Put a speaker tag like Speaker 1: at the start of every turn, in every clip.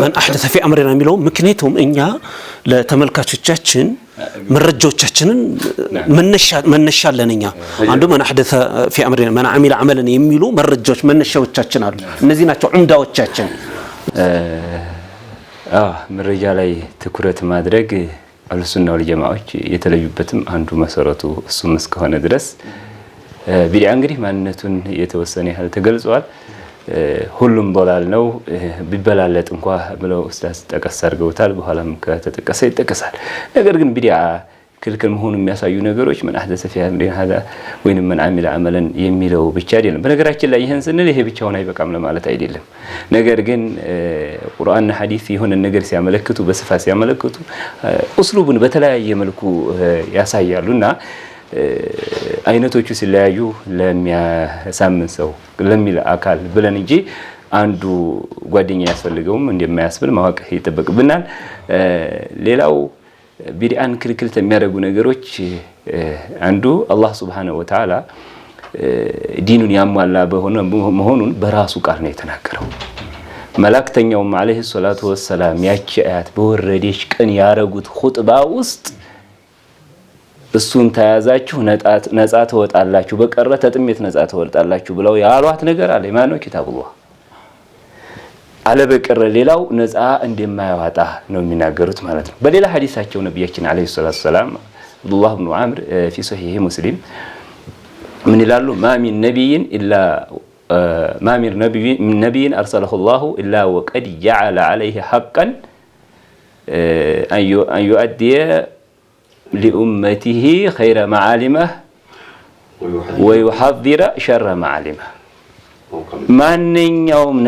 Speaker 1: من أحدث في أمرنا ميلو مكنيتهم إنيا لتملكاتشاتشن مرجوتشاتشنن منشا لنيا عندهم من أحدث في أمرنا من عمل عملا يميلو مرجوتش منشاوتشاتشن هذا نزيناتشو عمداوتشاتشن
Speaker 2: مرجع لي تكرة مدرج على السنة والجماعة يتلجبتم عنده مسارته السمس كهنا درس بالعنقري ما نتون يتوسني هل تجلسوا ሁሉም ዶላል ነው ቢበላለት እንኳን ብለው ኡስታዝ ተቀሰር ገውታል በኋላም ከተጠቀሰ ይጠቀሳል ነገር ግን ቢዲዓ ክልክል መሆኑ የሚያሳዩ ነገሮች ምን አህደሰ في هذا ወይንም ምን አሚለ አመለን የሚለው ብቻ አይደለም በነገራችን ላይ ይሄን ስንል ይሄ ብቻውን አይበቃም ለማለት አይደለም ነገር ግን ቁርአንና ሐዲስ የሆነ ነገር ሲያመለክቱ በስፋት ሲያመለክቱ ኡስሉብን በተለያየ መልኩ ያሳያሉና አይነቶቹ ሲለያዩ ለሚያሳምን ሰው ለሚል አካል ብለን እንጂ አንዱ ጓደኛ ያስፈልገውም እንደማያስብል ማወቅ ይተበቅብናል ሌላው ቢድአን ክልክል የሚያደርጉ ነገሮች አንዱ አላህ Subhanahu Wa Ta'ala ዲኑን ያሟላ መሆኑን በራሱ ቃል ነው የተናገረው መላእክተኛው አለይሂ ሰላቱ ወሰለም ያቺ አያት በወረደች ቀን ያረጉት ኹጥባ ውስጥ እሱን ተያዛችሁ ነፃ ተወጣላችሁ በቀረ ተጥሜት ነፃ ተወጣላችሁ ብለው ያሏት ነገር አለ ማነው ኪታቡላህ አለ በቀረ ሌላው ነፃ እንደማያወጣ ነው የሚናገሩት ማለት ነው በሌላ ሐዲሳቸው ነብያችን አለይሂ ሰላቱ ሰላም አብዱላህ ኢብኑ አምር في صحيح مسلم ምን ይላሉ ማሚን ነብይን ኢላ ማሚር ነብይን ارسله الله الا وقد جعل عليه حقا ان يؤدي لأمته خير معالمه ويحذر شر معالمه ማንኛውም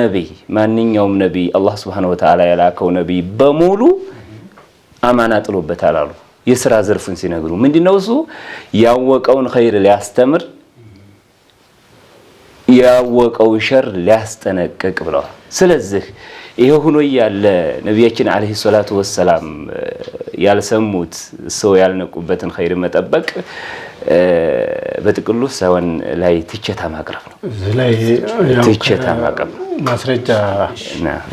Speaker 2: ነብይ አላህ Subhanahu Wa Ta'ala ያላከው ነብይ በሙሉ አማና ጥሎበታል አሉ የሥራ ዘርፉን ሲነግሩ ምንድነው እሱ ያወቀውን ኸይር ሊያስተምር ያወቀው ሸር ሊያስጠነቅቅ ብለዋል ስለዚህ ይሄ ሆኖ ያለ ነብያችን አለይሂ ሰላቱ ወሰለም ያልሰሙት ሰው ያልነቁበትን ኸይር መጠበቅ በጥቅሉ ሰውን ላይ ትችታ ማቅረብ ነው
Speaker 3: ላይ
Speaker 2: ትችታ ማቅረብ
Speaker 3: ማስረጃ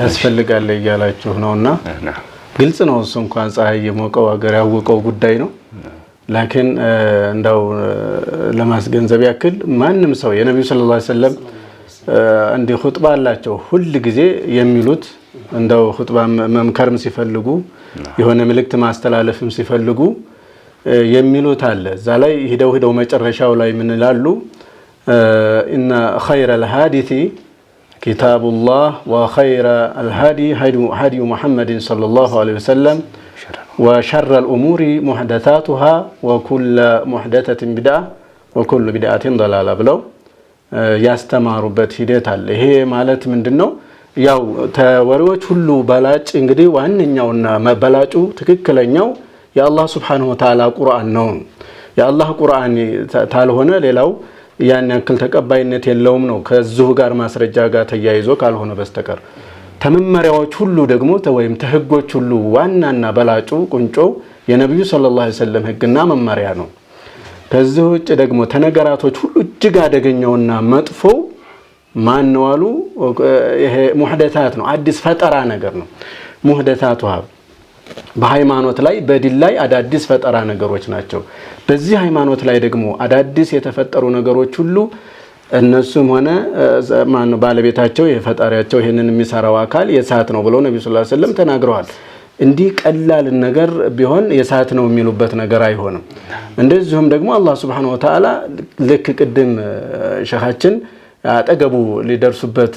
Speaker 3: ያስፈልጋል ይያላችሁ ነውና ግልጽ ነው እሱ እንኳን ፀሐይ የሞቀው ሀገር ያወቀው ጉዳይ ነው ላኪን እንዳው ለማስገንዘብ ያክል ማንንም ሰው የነብዩ ሰለላሁ ዐለይሂ ወሰለም እንደ ኹጥባ አላቸው ሁሉ ጊዜ የሚሉት እንደው ኹጥባ መምከርም ሲፈልጉ የሆነ መልእክት ማስተላለፍም ሲፈልጉ የሚሉት አለ እዛ ላይ ሄደው መጨረሻው ላይ ምን ይላሉ ان خير الحديث كتاب الله وخير الهدي هدي محمد صلى الله عليه وسلم وشر الامور محدثاتها وكل محدثه بدعه وكل بدعه ضلاله ብለው ያስተማሩበት ሂደት አለ ይሄ ማለት ምንድነው ያው ተወሪዎች ሁሉ ባላጭ እንግዲህ ዋንኛውና መበላጩ ትክክለኛው የአላህ Subhanahu Wa Ta'ala ቁርአን ነው የአላህ ቁርአን ታልሆነ ሌላው ያን ያክል ተቀባይነት የለውም ነው ከዚሁ ጋር ማስረጃ ጋር ተያይዞ ካልሆነ በስተቀር ተመመሪያዎች ሁሉ ደግሞ ወይም ተህጎች ሁሉ ዋናና በላጩ ቁንጮ የነብዩ ሰለላሁ ዐለይሂ ወሰለም ህግና መመሪያ ነው ከዚህ ውጭ ደግሞ ተነገራቶች ሁሉ እጅግ አደገኛውና መጥፎ ማን ነው አሉ ይሄ ሙህደታት ነው አዲስ ፈጠራ ነገር ነው ሙህደታቱ በሃይማኖት ላይ በዲን ላይ አዳዲስ ፈጠራ ነገሮች ናቸው በዚህ ሃይማኖት ላይ ደግሞ አዳዲስ የተፈጠሩ ነገሮች ሁሉ እነሱም ሆነ ማን ነው ባለቤታቸው የፈጣሪያቸው ይሄንን የሚሰራው አካል የሳት ነው ብለው ነብዩ ሰለላሁ ዐለይሂ ወሰለም ተናግረዋል እንዲህ ቀላል ነገር ቢሆን የሳት ነው የሚሉበት ነገር አይሆንም እንደዚሁም ደግሞ አላህ Subhanahu Wa Ta'ala ልክ ቅድም ሸኻችን አጠገቡ ሊደርሱበት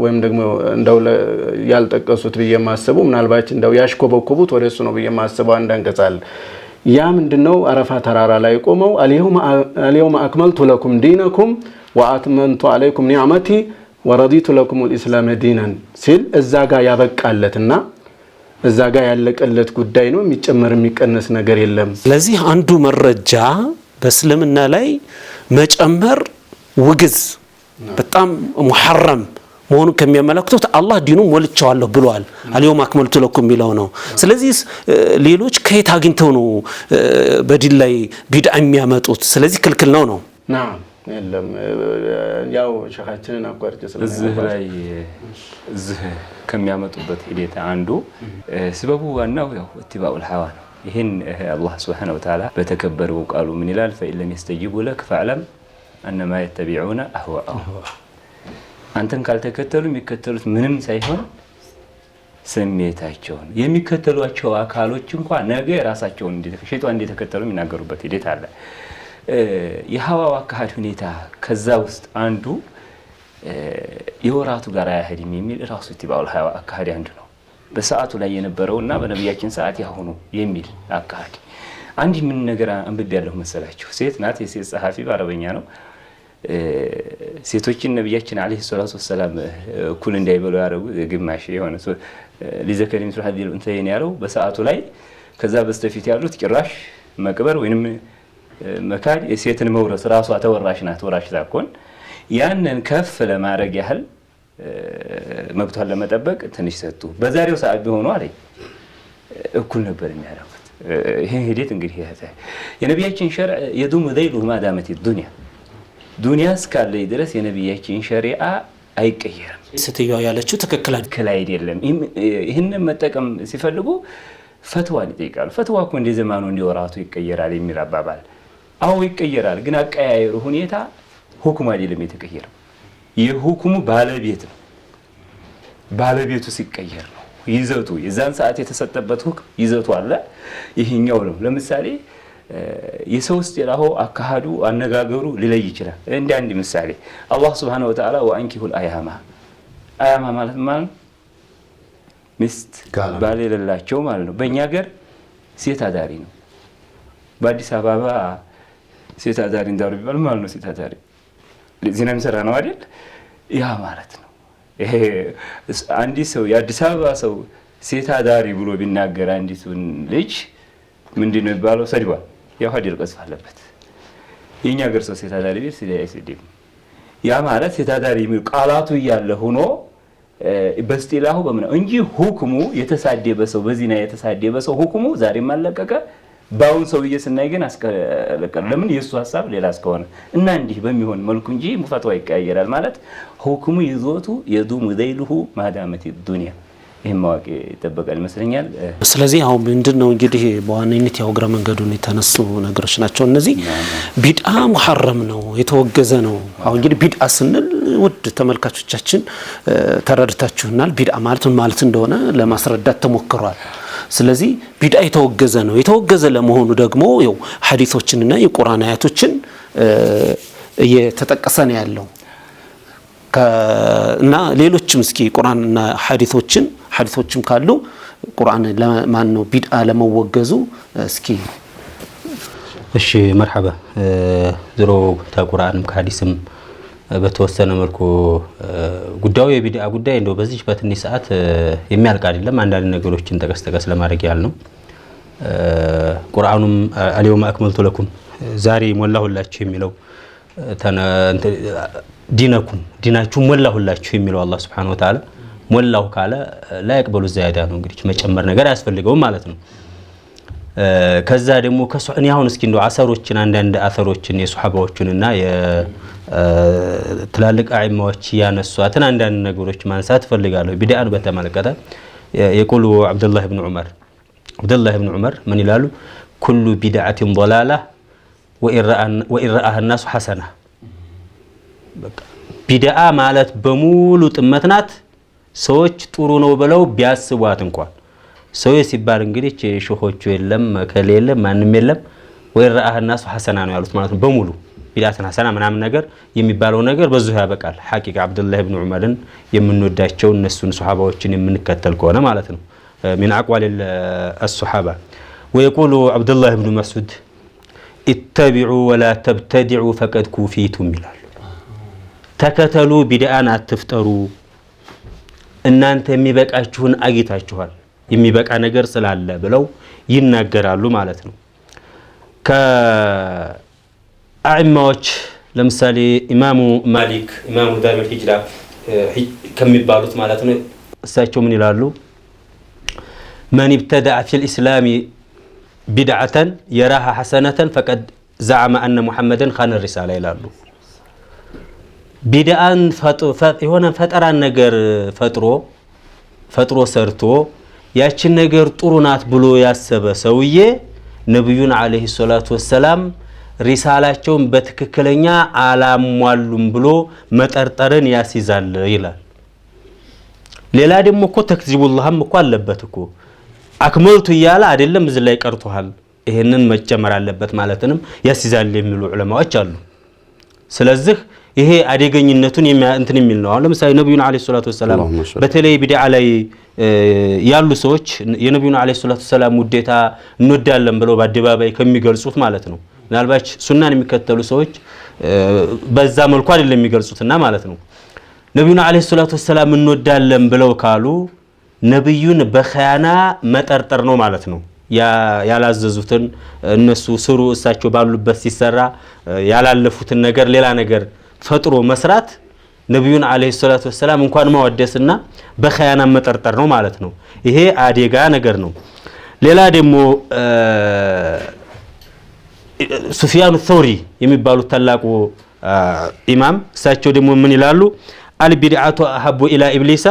Speaker 3: ወይም ደግሞ እንደው ያልጠቀሱት በየማሰቡ ምናልባት እንደው ያሽኮበኮቡት ወደሱ ነው በየማሰቡ አንዳንቀጻል ያ ምንድነው አረፋ ተራራ ላይ ቆመው اليوم اكملت لكم دينكم واتممت عليكم نعمتي ورضيت لكم الاسلام دينا ሲል እዛ ጋር ያበቃለትና እዛ ጋር ያለቀለት ጉዳይ ነው የሚጨመር የሚቀነስ ነገር የለም
Speaker 1: ስለዚህ አንዱ መረጃ በእስልምና ላይ መጨመር ውግዝ በጣም ሙሐረም መሆኑ ከሚያመለክቱት አላህ ዲኑን ወልቻለሁ ብሏል اليوم اكملت لكم ሚለው ነው ስለዚህ ሌሎች ከየት አግኝተው ነው በዲን ላይ ቢድዓ የሚያመጡት ስለዚህ ክልክል ነው
Speaker 3: የለም ያው ሸኻችንን አቋርጬ
Speaker 2: እዚህ ከሚያመጡበት ሂደት አንዱ ስበቡ ዋናው ያው ኢትባኡል ሐዋ ነው። ይሄን አላህ Subhanahu Wa Ta'ala በተከበረው ቃሉ ምን ይላል? فإن يستجيبوا لك فاعلم أنما يتبعون أهواءهم አንተን ካልተከተሉ የሚከተሉት ምንም ሳይሆን ስሜታቸውን የሚከተሏቸው አካሎች እንኳን ነገ ራሳቸውን ሸይጣን እንደተከተሉ የሚናገሩበት ሂደት አለ። የሐዋው አካሄድ ሁኔታ ከዛ ውስጥ አንዱ የወራቱ ጋር አይሄድም የሚል ራሱ ኢትባኡል ሐዋ አካሄድ አንዱ ነው። በሰዓቱ ላይ የነበረውና በነብያችን ሰዓት ያሆኑ የሚል አካሄድ አንድ ምን ነገር አንብቤ ያለው መሰላችሁ? ሴት ናት፣ የሴት ጸሐፊ በአረበኛ ነው። ሴቶችን ነብያችን አለይሂ ሰላቱ ወሰለም እኩል እንዳይበሉ ያረጉ ግማሽ የሆነ ሊዘከሪም ሱሐ ዲል እንተይን ያለው በሰዓቱ ላይ ከዛ በስተፊት ያሉት ጭራሽ መቅበር ወይንም መካድ የሴትን መውረስ ራሷ ተወራሽ ናት። ወራሽ ታቆን ያንን ከፍ ለማድረግ ያህል መብቷን ለመጠበቅ ትንሽ ሰጡ። በዛሬው ሰዓት ቢሆኑ አለኝ እኩል ነበር የሚያደርጉት። ይሄ ሂደት እንግዲህ የነብያችን ሸርዕ የዱም ዘይሉ ማዳመት ዱንያ ዱንያ እስካለ ድረስ የነብያችን ሸሪዓ አይቀየርም።
Speaker 1: ስትየው ያለችው ትክክል
Speaker 2: አይደለም። ይሄንን መጠቀም ሲፈልጉ ፈትዋን ይጠይቃሉ። ፈትዋ እኮ እንደ ዘመኑ እንደ ወራቱ ይቀየራል የሚል አባባል አው ይቀየራል፣ ግን አቀያየሩ ሁኔታ ሁክም አይደለም የተቀየረው። የሁክሙ ባለቤት ነው። ባለቤቱ ሲቀየር ነው ይዘቱ የዛን ሰዓት የተሰጠበት ሁክም ይዘቱ አለ። ይሄኛው ነው። ለምሳሌ የሰው እስጢላሁ አካሃዱ አነጋገሩ ሊለይ ይችላል። እንደ አንድ ምሳሌ አላህ Subhanahu Wa Ta'ala ወአንኪሁል አያማ ማለት ሚስት ባል የሌላቸው ማለት ነው። በእኛ ሀገር ሴት አዳሪ ነው። በአዲስ አበባ ሴት አዳሪ እንዳሉ ቢባል ማለት ነው ሴት አዳሪ ዚና የሚሰራ ነው አይደል? ያ ማለት ነው። ይሄ አንዲ ሰው የአዲስ አበባ ሰው ሴት አዳሪ ብሎ ቢናገር አንዲቱን ልጅ ምንድነው የሚባለው? ሰድቧል። ያው ሀዲል ቀስፍ አለበት። የኛ ሀገር ሰው ሴት አዳሪ ቢል ሲደም ያ ማለት ሴት አዳሪ የሚል ቃላቱ እያለ ሆኖ በስጢላሁ በመና እንጂ ሁክሙ የተሳደበ ሰው በዚና የተሳደበ ሰው ሁክሙ ዛሬም አለቀቀ። ባውን ሰውዬ ስናይ ግን አስከለቀለ። ለምን? የሱ ሐሳብ ሌላ እስከሆነ እና እንዲህ በሚሆን መልኩ እንጂ ሙፈተዋ ይቀያየራል ማለት ሁክሙ ይዞቱ የዱም ዘይሉሁ ማዳመት ዱንያ ይሄን ማወቅ ይጠበቃል ይመስለኛል።
Speaker 1: ስለዚህ አሁን ምንድነው እንግዲህ በዋነኝነት ያው እግረ መንገዱን የተነሱ ነገሮች ናቸው እነዚህ። ቢድዓ ሙሐረም ነው፣ የተወገዘ ነው። አሁን እንግዲህ ቢድዓ ስንል ውድ ተመልካቾቻችን ተረድታችሁናል። ቢድዓ ማለት ምን ማለት እንደሆነ ለማስረዳት ተሞክሯል። ስለዚህ ቢድዓ የተወገዘ ነው። የተወገዘ ለመሆኑ ደግሞ ያው ሐዲሶችንና የቁርአን አያቶችን እየተጠቀሰ ነው ያለው እና ሌሎችም እስኪ ቁርአንና ሐዲሶችም ካሉ ቁርአን ለማን ነው ቢድዓ ለመወገዙ እስኪ።
Speaker 4: እሺ መርሐባ። ዝሮ ተቁርአንም ከሐዲስም በተወሰነ መልኩ ጉዳዩ የቢድዓ ጉዳይ እንደው በዚህ በትንሽ ሰዓት የሚያልቅ አይደለም። አንዳንድ ነገሮችን ጠቀስ ለማድረግ ያህል ነው። ቁርአኑም አልየውመ አክመልቱ ለኩም ዛሬ ሞላሁላችሁ የሚለው ዲናችሁ ሞላሁላችሁ የሚለው አላህ Subhanahu Wa Ta'ala ሞላሁ ካለ ላይ ያቅበሉ ዛያዳ ነው እንግዲህ መጨመር ነገር ያስፈልገው ማለት ነው። ከዛ ደግሞ ከሱኒ አሁን እስኪ እንደው አሰሮችን አንዳንድ አሰሮችን የሱሐባዎችንና የትላልቅ አኢማዎች ያነሷትን አንዳንድ ነገሮች ማንሳት ፈልጋለሁ። ቢድዓን በተመለከተ የቁሉ አብዱላህ ኢብኑ ዑመር ምን ይላሉ? ኩሉ ቢድዓቲን ضላላ ወኢራአህ الناس ሐሰና። በቃ ቢድዓ ማለት በሙሉ ጥመት ናት። ሰዎች ጥሩ ነው ብለው ቢያስቧት እንኳን ሰው ሲባል እንግዲህ ሸኾቹ የለም ከሌ የለም ማንም የለም ወኢራአህ الناس ሐሰና ነው ያሉት ማለት ነው። በሙሉ ቢድዓትን ሐሰና ምናምን ነገር የሚባለው ነገር በዚሁ ያበቃል። ሐቂቃ አብዱላህ ኢብኑ ዑመርን የምንወዳቸው እነሱን ሱሐባዎችን የምንከተል ከሆነ ማለት ነው። من أقوال الصحابة. ويقول عبد الله بن مسعود اتبعوا ولا تبتدعوا فقد كفيتم ይላል። ተከተሉ ቢድዓን አትፍጠሩ እናንተ የሚበቃችሁን አግኝታችኋል የሚበቃ ነገር ስላለ ብለው ይናገራሉ ማለት ነው። ከአኢማዎች ለምሳሌ ኢማሙ ማሊክ ኢማሙ ዳሩል ሂጅራ ከሚባሉት ማለት ነው እሳቸው ምን ይላሉ? من ابتدع في الإسلام بدعة يراها حسنة فقد زعم أن محمدا خان الرسالة ይላሉ። ቢድአን የሆነ ፈጠራን ነገር ፈጥሮ ሰርቶ ያችን ነገር ጥሩ ናት ብሎ ያሰበ ሰውዬ ነብዩን አለይሂ ሰላቱ ወሰላም ሪሳላቸውን በትክክለኛ አላሟሉም ብሎ መጠርጠርን ያስይዛል ይላል። ሌላ ደግሞ እኮ ተክዚቡላህም እኮ አለበት እኮ አክመልቱ እያለ አይደለም እዚህ ላይ ቀርቷል ይሄንን መጨመር አለበት ማለትንም ያስይዛል የሚሉ ዑለማዎች አሉ። ስለዚህ ይሄ አደገኝነቱን እንትን የሚል ነው። አሁን ለምሳሌ ነብዩን አለይሂ ሰላቱ ወሰላም በተለይ ቢድዓ ላይ ያሉ ሰዎች የነብዩን አለይሂ ሰላቱ ወሰላም ውዴታ እንወዳለን ብለው በአደባባይ ከሚገልጹት ማለት ነው። ምናልባት ሱናን የሚከተሉ ሰዎች በዛ መልኩ አይደለም የሚገልጹትና ማለት ነው። ነብዩን አለይሂ ሰላቱ ወሰላም እንወዳለን ብለው ካሉ ነብዩን በኸያና መጠርጠር ነው ማለት ነው። ያላዘዙትን እነሱ ስሩ እሳቸው ባሉበት ሲሰራ ያላለፉትን ነገር ሌላ ነገር ፈጥሮ መስራት ነብዩን አለይሂ ሰላቱ ወሰላም እንኳን ማወደስና በኸያና መጠርጠር ነው ማለት ነው። ይሄ አደጋ ነገር ነው። ሌላ ደግሞ ሱፊያን አልተውሪ የሚባሉት ታላቁ ኢማም እሳቸው ደግሞ ምን ይላሉ? አልቢድዓቱ አሐቡ ኢላ ኢብሊሳ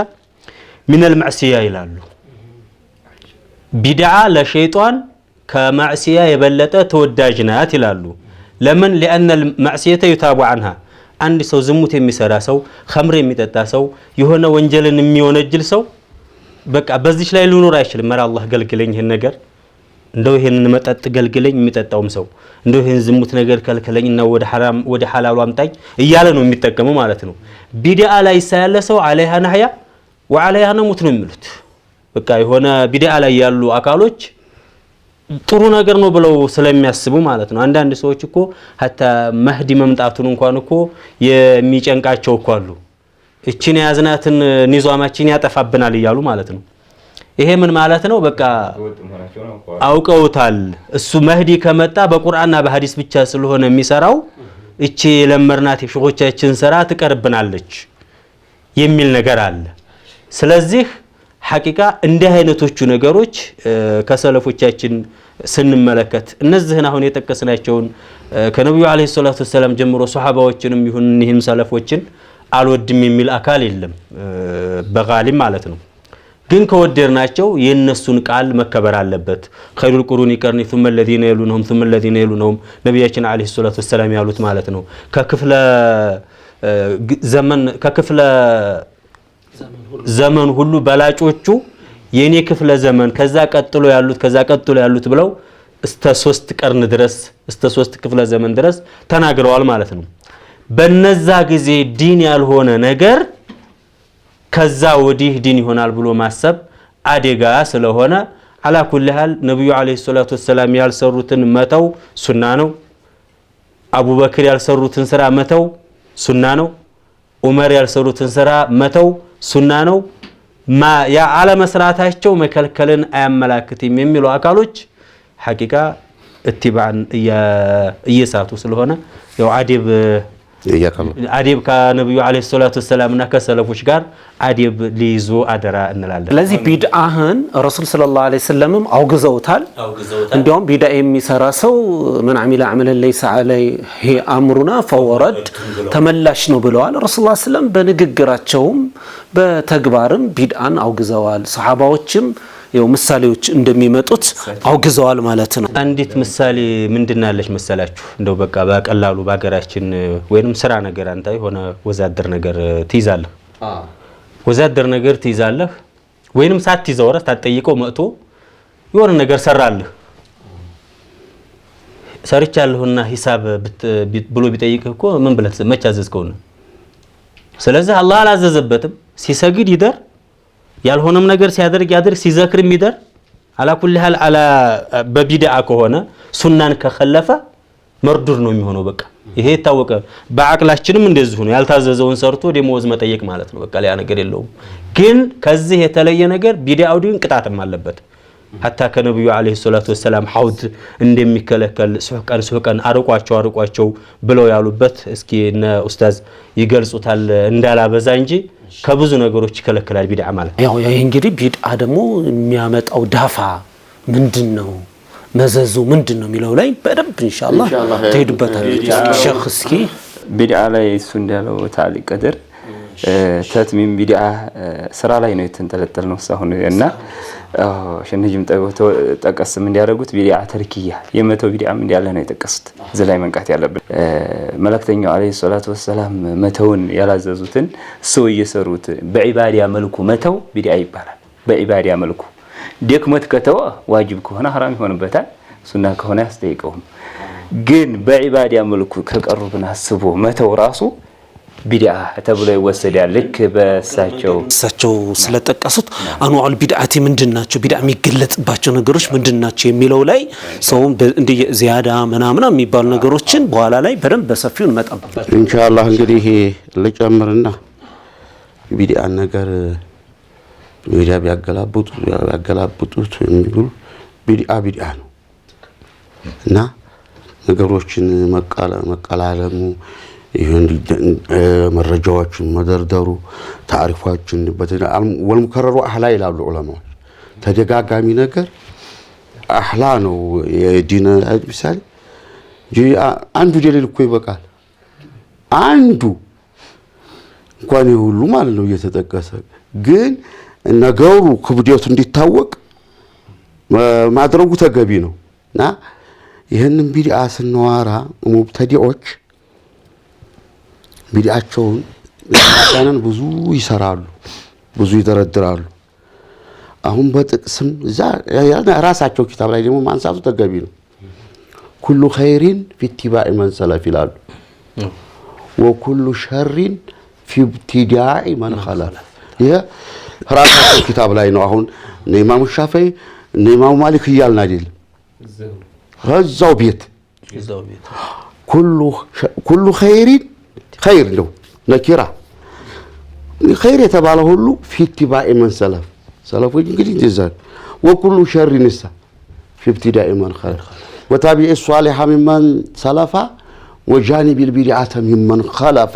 Speaker 4: ሚነል ማዕሲያ ይላሉ። ቢድዓ ለሸይጣን ከማዕሲያ የበለጠ ተወዳጅ ናት ይላሉ። ለምን? لأن المعصية يتاب عنها አንድ ሰው ዝሙት የሚሰራ ሰው ኸምር የሚጠጣ ሰው የሆነ ወንጀልን የሚወነጅል ሰው በቃ በዚች ላይ ሊኖር አይችልም። መራ አላህ ገልግለኝ ይሄን ነገር እንደው ይሄንን መጠጥ ገልግለኝ የሚጠጣውም ሰው እንደው ይሄን ዝሙት ነገር ከልከለኝና ወደ ሐላሉ አምጣኝ እያለ ነው የሚጠቀመው ማለት ነው። ቢድዓ ላይ ያለ ሰው عليها نحيا وعليها نموت ነው የሚሉት። በቃ የሆነ ቢድዓ ላይ ያሉ አካሎች ጥሩ ነገር ነው ብለው ስለሚያስቡ ማለት ነው። አንዳንድ ሰዎች እኮ hatta መህዲ መምጣቱን እንኳን እኮ የሚጨንቃቸው እኮ አሉ። እቺን ያዝናትን ኒዟማችን ያጠፋብናል ይያሉ ማለት ነው። ይሄ ምን ማለት ነው? በቃ አውቀውታል። እሱ መህዲ ከመጣ በቁርአንና በሐዲስ ብቻ ስለሆነ የሚሰራው እቺ ለመርናት የሸኾቻችን ስራ ትቀርብናለች የሚል ነገር አለ። ስለዚህ ሐቂቃ እንዲህ አይነቶቹ ነገሮች ከሰለፎቻችን ስንመለከት እነዚህን አሁን የጠቀስናቸውን ከነብዩ አለይሂ ሰላቱ ወሰለም ጀምሮ ሱሐባዎችንም ይሁን እነዚህን ሰለፎችን አልወድም የሚል አካል የለም በጋሊም ማለት ነው። ግን ከወደድናቸው የነሱን ቃል መከበር አለበት። ኸይሩል ቁሩኒ ቀርኒ ثم الذين يلونهم ثم الذين يلونهم ነብያችን አለይሂ ሰላቱ ወሰለም ያሉት ማለት ነው። ከክፍለ ዘመን ሁሉ በላጮቹ የኔ ክፍለ ዘመን ከዛ ቀጥሎ ያሉት ብለው እስከ 3 ቀርን ድረስ እስከ 3 ክፍለ ዘመን ድረስ ተናግረዋል ማለት ነው። በነዛ ጊዜ ዲን ያልሆነ ነገር ከዛ ወዲህ ዲን ይሆናል ብሎ ማሰብ አደጋ ስለሆነ አላ ኩል ሐል ነብዩ አለይሂ ሰላቱ ወሰለም ያልሰሩትን መተው ሱና ነው። አቡበክር ያልሰሩትን ስራ መተው ሱና ነው። ዑመር ያልሰሩትን ስራ መተው ሱና ነው። ያ አለ መስራታቸው መከልከልን አያመላክትም የሚሉ አካሎች ሐቂቃ እትባን እየሳቱ ስለሆነ ያው አዲብ ከነብዩ አለይሂ ሰላቱ ወሰላምና ከሰለፎች ጋር አዲብ ሊይዙ አደራ እንላለን። ስለዚህ
Speaker 1: ቢድአህን ረሱል ሰለላሁ ዐለይሂ ወሰለም አውግዘውታል። እንዲያውም ቢድአ የሚሰራ ሰው ምን አሚለ አመለን ለይሰ ዐለይሂ አምሩና ፈወረድ ተመላሽ ነው ብለዋል። ረሱል ሰለላሁ ዐለይሂ ወሰለም በንግግራቸውም በተግባርም ቢድአን አውግዘዋል። ሰሃባዎችም ያው ምሳሌዎች እንደሚመጡት አውግዘዋል ማለት ነው።
Speaker 4: አንዲት ምሳሌ ምንድናለች መሰላችሁ? እንደው በቃ በቀላሉ ባገራችን ወይንም ስራ ነገር አንተ የሆነ ወዛደር ነገር ትይዛለህ። ወዛደር ነገር ትይዛለህ ወይንም ሳትይዘው ረስ ታጠይቀው መጥቶ የሆነ ነገር ሰራልህ ሰርቻለሁና ሂሳብ ብሎ ቢጠይቅህ እኮ ምን ብለህ መቻዘዝከው ነው። ስለዚህ አላህ አላዘዘበትም። ሲሰግድ ይደር ያልሆነም ነገር ሲያደርግ ሲዘክርም ይደር አላ ኩል ሐል አላ በቢድዓ ከሆነ ሱናን ከኸለፈ መርዱር ነው የሚሆነው። በቃ ይሄ ታወቀ። በአቅላችንም እንደዚህ ሆኖ ያልታዘዘውን ሰርቶ ደሞዝ መጠየቅ ማለት ነው። በቃ ያ ነገር የለውም። ግን ከዚህ የተለየ ነገር ቢድዓው ዲን ቅጣትም አለበት። hatta ከነብዩ አለይሂ ሰላቱ ወሰለም ሐውድ እንደሚከለከል ሱህቀን አርቋቸው ብለው ያሉበት እስኪ እነ ኡስታዝ ይገልጹታል እንዳላበዛ እንጂ ከብዙ ነገሮች ይከለከላል ቢድዓ ማለት።
Speaker 1: ያው እንግዲህ ቢድዓ ደግሞ የሚያመጣው ዳፋ ምንድነው መዘዙ ምንድነው የሚለው ላይ በደንብ ኢንሻአላህ ተሄዱበታል። ሼክ እስኪ
Speaker 2: ቢድዓ ላይ እሱ እንዳለው ታሊቅ ቀድር ተትሚም ቢድዓ ስራ ላይ ነው የተንጠለጠልነው ሳሁን እና ሸነጅም ጠቀስም እንዲያደርጉት ቢድዓ ተርኪያ የመተው ቢድዓም እንዲያለ ነው የጠቀሱት። እዚህ ላይ መንቃት ያለብን መላእክተኛው አለይሂ ሰላቱ ወሰላም መተውን ያላዘዙትን ሰው እየሰሩት በዒባዲያ መልኩ መተው ቢድዓ ይባላል። በዒባዲያ መልኩ ደክመት ከተወ ዋጅብ ከሆነ ሐራም ይሆንበታል፣ ሱና ከሆነ ያስጠይቀውም። ግን በዒባዲያ መልኩ ከቀሩብን አስቦ መተው ራሱ ቢድዓ ተብሎ ይወሰዳል። ልክ በእሳቸው
Speaker 1: ስለጠቀሱት አንዋዑል ቢድዓቲ ምንድናቸው ቢድዓ የሚገለጽባቸው ነገሮች ምንድናቸው የሚለው ላይ ሰውም እንደ ዚያዳ ምናምን የሚባሉ ነገሮችን በኋላ ላይ በደንብ በሰፊው እንመጣበት
Speaker 5: ኢንሻአላህ። እንግዲህ ልጨምርና ቢድዓ ነገር ቢድዓ ቢያገላብጡት የሚሉ ቢድዓ ነው እና ነገሮችን መቀላለሙ ይሁን መረጃዎችን መደርደሩ ታሪፎችን ወልሙከረሩ አህላ ይላሉ ዑለማዎች። ተደጋጋሚ ነገር አህላ ነው የዲን ምሳሌ አንዱ ደሊል እኮ ይበቃል። አንዱ እንኳን ሁሉ ማለት ነው እየተጠቀሰ ግን ነገሩ ክብደቱ እንዲታወቅ ማድረጉ ተገቢ ነውና ይሄንን ቢድዓ ስንዋራ ሙብተዲዎች ቢድዓቸውን ለማዳነን ብዙ ይሰራሉ፣ ብዙ ይደረድራሉ። አሁን በጥቅስም ራሳቸው ኪታብ ላይ ደግሞ ማንሳቱ ተገቢ ነው። ኩሉ ኸይሪን ፊ ኢትባዕ መን ሰለፍ ይላሉ ወኩሉ ሸሪን ፊ ኢብቲዳዕ መን ኸለፍ። ይሄ ራሳቸው ኪታብ ላይ ነው። አሁን ኢማሙ ሻፊዒ ኢማሙ ማሊክ እያልን አይደለም፣ እዛው ቤት ኩሉ ኸይሪን خير له نكرة خير يتباله له في اتباع من سلف እንግዲህ እንደዛል وكل شر نسا في ابتداء من خلف وتابع الصالح ممن سلف وجانب البدعة ممن خلف።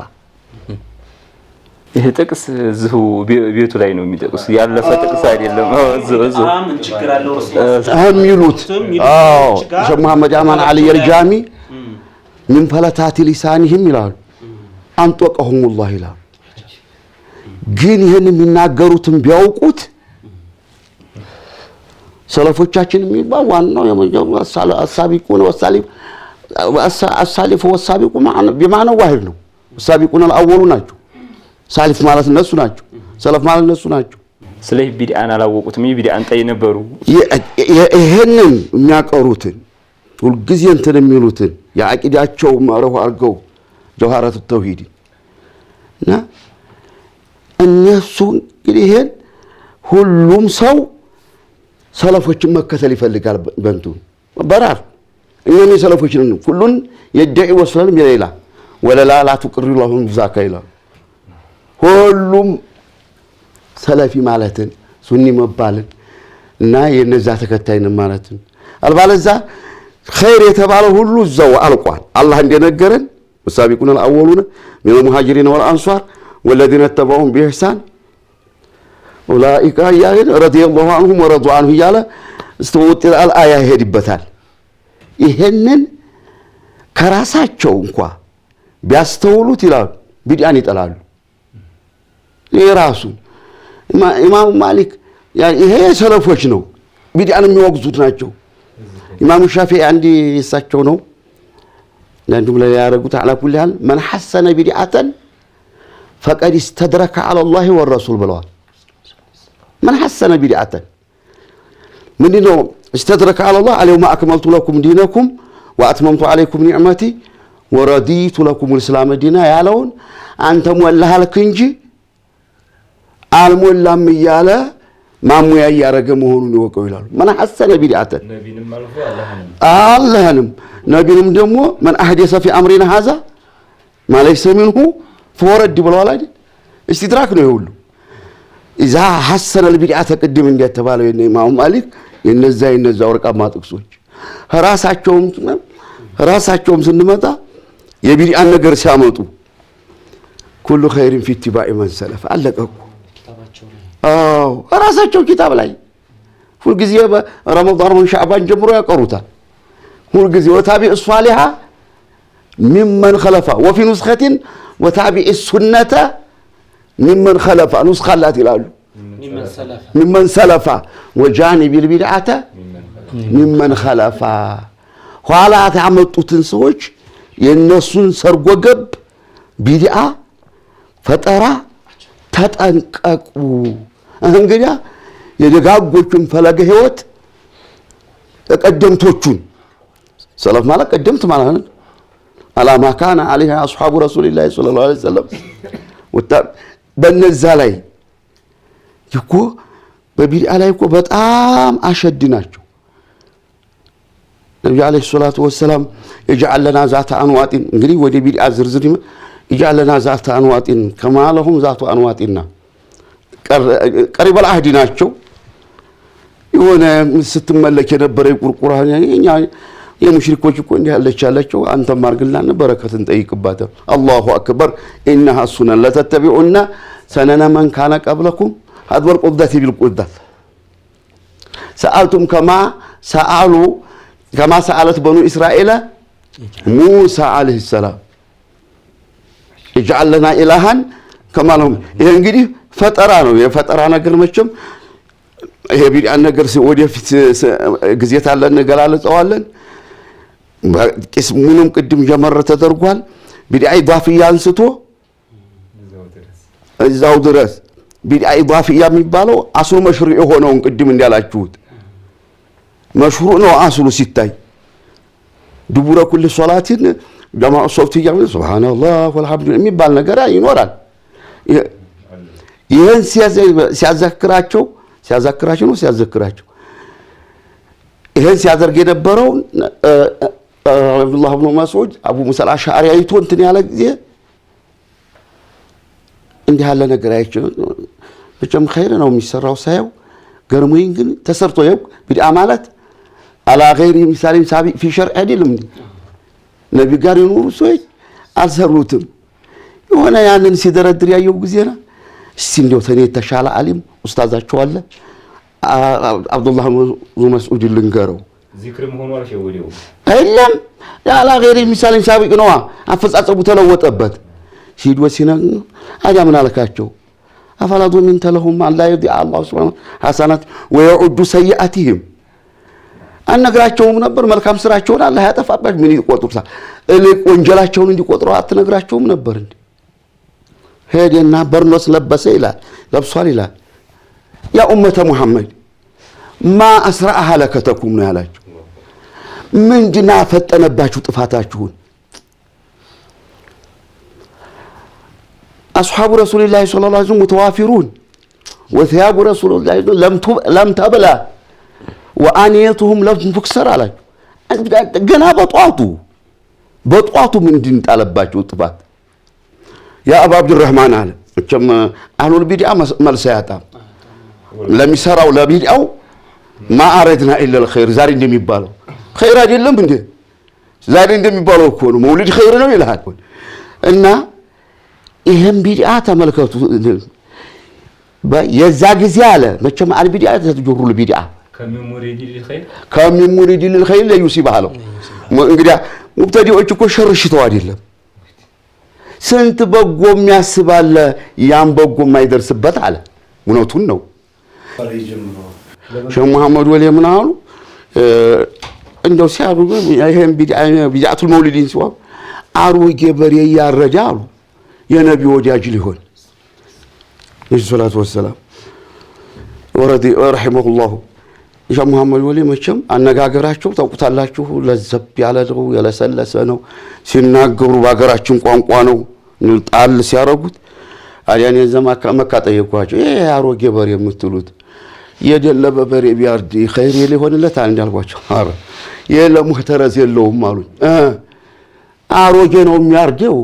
Speaker 2: ይሄ ጥቅስ እዚሁ ቤቱ ላይ ነው የሚጠቅስ ያለፈ ጥቅስ አይደለም። ምን ችግር አለው
Speaker 5: የሚሉት ሼህ መሐመድ አማን አሊ የርጃሚ من فلتات لسانهم ይላሉ አንጠቀሁም والله ይላል። ግን ይሄን የሚናገሩትን ቢያውቁት ሰለፎቻችን የሚባል ዋናው የመጀመሪያ አሳቢቁን ወሳሊፍ بمعنى واحد ነው። አሳቢቁን አልአወሉ ናቸው። ሳሊፍ ማለት እነሱ ናቸው። ሰለፍ ማለት እነሱ ናቸው።
Speaker 2: ስለዚህ ቢድዓን አላወቁትም። ቢድዓን ጠይ ነበሩ።
Speaker 5: ይሄንን የሚያቀሩትን ሁልጊዜ እንትን የሚሉትን የአቂዳቸው መርህ አድርገው ጀዋሃረቱ ተውሂድ እና እነሱ እንግዲህ ሁሉም ሰው ሰለፎችን መከተል ይፈልጋል። በእንቱ በራር እኛም ሰለፎች ነን። ሁሉን የደዒ ወስለም ይላል ወለላ ላ ተቅሪ ለሁም ዛካ ይላል። ሁሉም ሰለፊ ማለትን ሱኒ መባልን እና የነዛ ተከታይን ማለትን አልባለዛ ኸይር የተባለ ሁሉ ዘው አልቋል። አላህ እንደነገረን والسابقون الأولون من المهاجرين والأنصار والذين اتبعوهم بإحسان أولئك رضي الله عنهم ورضوا عنه يالا استوت الآية هدبتال ይሄንን ከራሳቸው እንኳን ቢያስተውሉት ይላሉ ቢድዓን ይጠላሉ። የራሱ ኢማሙ ማሊክ ይሄ ሰለፎች ነው ቢድዓን የሚወግዙት ናቸው። ኢማሙ ሻፊዒ አንዲ እሳቸው ነው لأنهم لا يرجون على كل حال من حسن بدعة فقد استدرك على الله والرسول بالله. من حسن بدعة من إنه استدرك على الله اليوم أكملت لكم دينكم وأتممت عليكم نعمتي ورضيت لكم الإسلام دينا يعلون أنتم ولا هالكنجي المولى ميالا ما مويا يرجمون ويقولون من حسن بدعة اللهم نبيهم دمو من أحدث في أمرنا هذا ما ليس منه فورد بالولاد استدراك ነው ይሁሉ إذا حسن البدعة قدم እንደተባለው ኢማሙ ማሊክ የነዛ ወርቃማ ጥቅሶች ራሳቸውም ስንመጣ የቢድዓን ነገር ሲያመጡ ኩሉ ኸይሪን ፊ ኢትባዕ መን ሰለፍ አለቀቁ። ራሳቸው ኪታብ ላይ ሁልጊዜ በረመዳን ወን ሻዕባን ጀምሮ ያቀሩታል። ሁልጊዜ ወታቢ ሷሊሃ ممن خلف وفي نسخة وتابع السنة ممن خلف نسخة لا تلالو ممن سلف وجانب البدعة ممن خلف وعلى تعمدوا تنسوج ينسون سرقوقب بدعة فترة تتنققوا እንግዲህ የደጋጎቹን ፈለገ ህይወት ተቀደምቶቹን ሰለፍ ማለት ቀደምት ማለት ነው አላማ ካነ አለይሂ አስሐቡ ረሱላህ ሰለላሁ ዐለይሂ ወሰለም በነዛ ላይ እኮ በቢድዓ ላይ እኮ በጣም አሸድ ናቸው ነብዩ አለይሂ ሰላቱ ወሰለም يجعل لنا ذات انواط እንግዲህ ወደ ቢድዓ ዝርዝር يجعل لنا ذات انواط كما لهم ذات انواطنا ቀሪበ العهد ናቸው የሆነ ስትመለክ የነበረ ቁርቁራን ያኛ የሙሽሪኮች እኮ እንዲህ ያለቻላቸው አንተም አርግላና በረከትን ጠይቅባት አላሁ አክበር انها سنن لا تتبعون سنن من كان قبلكم هذا القدة بالقدة سألتم كما سألت بنو إسرائيل موسى عليه السلام اجعل لنا إلها كما لهم ይሄ እንግዲህ ፈጠራ ነው የፈጠራ ነገር መቼም ይሄ ቢድዓ ነገር ወደፊት ጊዜ ታለን እንገላለጸዋለን ቅስሙንም ቅድም ጀመረ ተደርጓል ቢድዓ ኢዳፊያ አንስቶ እዛው ድረስ ቢድዓ ኢዳፊያ የሚባለው አስሉ መሽሩዕ ሆነውን ቅድም እንዳላችሁት መሽሩዕ ነው አስሉ ሲታይ ድቡረ ኩል ሶላቲን ጀማዓ ሶፍቲያ ሱብሃንአላህ ወልሐምዱሊላህ የሚባል ነገር ይኖራል ይሄን ሲያዘክራቸው ይሄን ሲያደርግ የነበረው አብዱላህ ኢብኑ መስዑድ አቡ ሙሳ አልአሽዓሪ አይቶ እንትን ያለ ጊዜ እንዲህ ያለ ነገር አይቼ በጨም ኸይር ነው የሚሰራው ሳይው ገርሞኝ ግን ተሰርቶ ይው ቢድዓ ማለት አላ ገይሪ ምሳሌ ሳቢ في شرع አይደለም ነብይ ጋር ይኖሩ ሰዎች አልሰሩትም የሆነ ያንን ሲደረድር ያየው ጊዜና እስቲ እንደው ተኔ ተሻለ ዓሊም ኡስታዛቸው አለ አብዱላህ ኢብኑ መስዑድ ልንገረው
Speaker 2: ዚክርም ሆኖ አልሸወደው
Speaker 5: አይደለም ያላ ገይሪ ምሳሌ ሳቢ ነው አፈጻጸሙ ተለወጠበት ሲድ ወሲና አዳ ምን አለካቸው አፈላዱ ምን ተለሁም አላ ይዲ አላህ ሱብሃነሁ ሐሰናት ወይዑዱ ሰይአቲሂም አነግራቸውም ነበር መልካም ስራቸውን አላህ ያጠፋባቸው ምን ይቆጥሩታል እልቅ ወንጀላቸውን እንዲቆጥሩ አትነግራቸውም ነበር እንዴ ሄደና በርኖስ ለበሰ ይላል ለብሷል ይላል ያ ኡመተ ሙሐመድ ማ አስራ አህለከተኩም ነው ያላችሁ ምንድና ፈጠነባችሁ ጥፋታችሁን أصحاب رسول الله صلى الله عليه وسلم متوافرون وثياب رسول الله لم تبلى وآنيتهم لم تكسر على جنا بطواطو من دين طالباچو طفات يا ابو عبد الرحمن قال كما اهل البدع ملسياتا لم يسراو لبدعو ما اردنا الا الخير زاري እንደሚባለው خير አይደለም እንዴ ዛሬ እንደሚባለው እኮ ነው መውሊድ خير ነው ይላል እና ይሄን ቢድዓ ተመልከቱ የዛ ጊዜ አለ መቼም አልቢድዓ ተጀሩ ለቢድዓ ከሚሙሪዲ ለልኸይር ለዩሲባለው እንግዲህ ሙብተዲዎች እኮ ሸርሽተው አይደለም ስንት በጎ የሚያስባለ ያን በጎ የማይደርስበት አለ እውነቱን ነው ሸህ መሐመድ ወሊ ምን አሉ እንደው ሲያሩግ ይሄን ቢድዓቱል መውሊድን ሲዋው አሩጌ በሬ ያረዳ አሉ የነቢ ወዳጅ ሊሆን ሰለላሁ ዐለይሂ ወሰለም ወረዲ ረሂመሁላህ ሸህ መሐመድ ወሊ መቼም አነጋገራቸው ታውቁታላችሁ ለዘብ ያለ ነው የለሰለሰ ነው ሲናገሩ በአገራችን ቋንቋ ነው ጣል ሲያረጉት አዲያን የዘማ መካ ጠየቋቸው ይሄ አሮጌ በሬ የምትሉት የደለበ በሬ ቢያርድ ኸይር ሊሆንለት እንዳልኳቸው አረ የለሙህተረዝ የለውም አሉኝ አሮጌ ነው የሚያርደው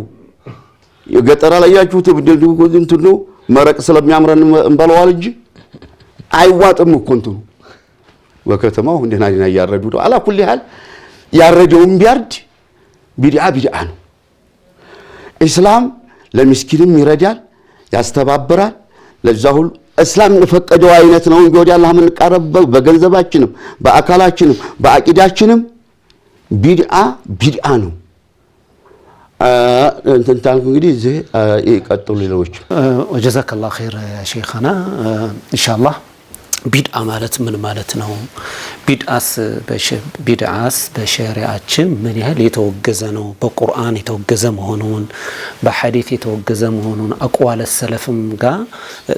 Speaker 5: የገጠራ ላይ ያችሁት እንትን ነው መረቅ ስለሚያምረን እንበለዋል እንጂ አይዋጥም እኮ እንትኑ በከተማው እንደና ያረዱ ነው አላ ኩሊ ሐል ያረደውም ቢያርድ ቢድዓ ነው እስላም ለምስኪንም ይረዳል ያስተባብራል ለዛሁል እስላም የፈቀደው አይነት ነው እንጂ ወደ አላህ የምንቀርበው በገንዘባችንም በአካላችንም በአቂዳችንም ቢድዓ ነው እንትን ታልኩ እንግዲህ እዚህ ይቀጥሉ ሌሎች
Speaker 1: ወጀዛከላሁ ኸይር ያ ሼኻና ኢንሻአላህ ቢድዓ ማለት ምን ማለት ነው ቢድዓስ በሸሪዓችን ምን ያህል የተወገዘ ነው በቁርአን የተወገዘ መሆኑን በሐዲስ የተወገዘ መሆኑን አቅዋለ ሰለፍም ጋር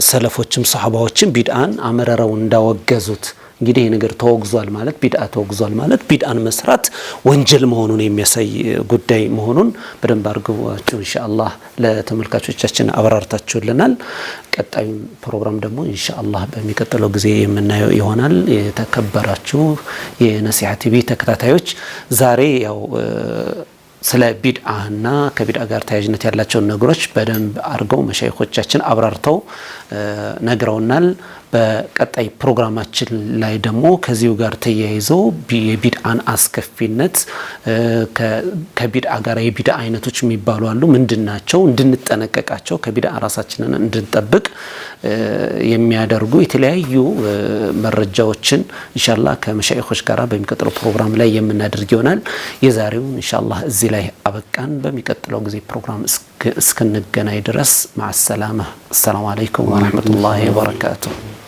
Speaker 1: ሰለፎችም ሰሃባዎችም ቢድዓን አመረረው እንዳወገዙት እንግዲህ ነገር ተወግዟል ማለት ቢድዓ ተወግዟል ማለት ቢድዓን መስራት ወንጀል መሆኑን የሚያሳይ ጉዳይ መሆኑን በደንብ አርግቧችሁ ኢንሻአላህ ለተመልካቾቻችን አብራርታችሁልናል ቀጣዩ ፕሮግራም ደግሞ ኢንሻአላህ በሚቀጥለው ጊዜ የምናየው ይሆናል የተከበራችሁ የነሲሃ ቲቪ ተከታታዮች ዛሬ ያው ስለ ቢድዓና ከቢድዓ ጋር ተያያዥነት ያላቸውን ነገሮች በደንብ አርገው መሻይኾቻችን አብራርተው ነግረውናል በቀጣይ ፕሮግራማችን ላይ ደግሞ ከዚሁ ጋር ተያይዞ የቢድዓን አስከፊነት ከቢድዓ ጋር የቢድዓ አይነቶች የሚባሉ አሉ ምንድናቸው እንድንጠነቀቃቸው ከቢድዓ ራሳችንን እንድንጠብቅ የሚያደርጉ የተለያዩ መረጃዎችን ኢንሻአላህ ከመሻይኾች ጋር በሚቀጥለው ፕሮግራም ላይ የምናደርግ ይሆናል የዛሬው ኢንሻአላህ እዚህ ላይ አበቃን በሚቀጥለው ጊዜ ፕሮግራም እስክንገናኝ ድረስ مع السلامة السلام عليكم ورحمة الله وبركاته